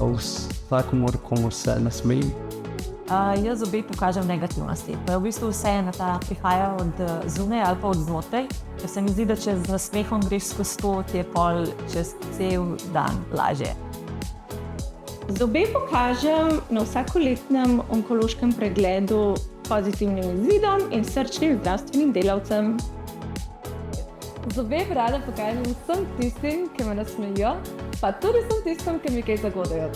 vsakomur, komu se nasmejim. Jaz zobe pokažem negativnosti. Pa v bistvu vse prihaja od zunaj ali pa od znotraj, ker se mi zdi, da če z nasmehom greš skozi to, ti je pol čez cel dan lažje. Zobe pokažem na vsakoletnem onkološkem pregledu pozitivnim izvidom in srčnim zdravstvenim delavcem. Zobe rada pokažem vsem tistim, ki me nasmejijo, pa tudi vsem tistim, ki mi kaj zagodajo.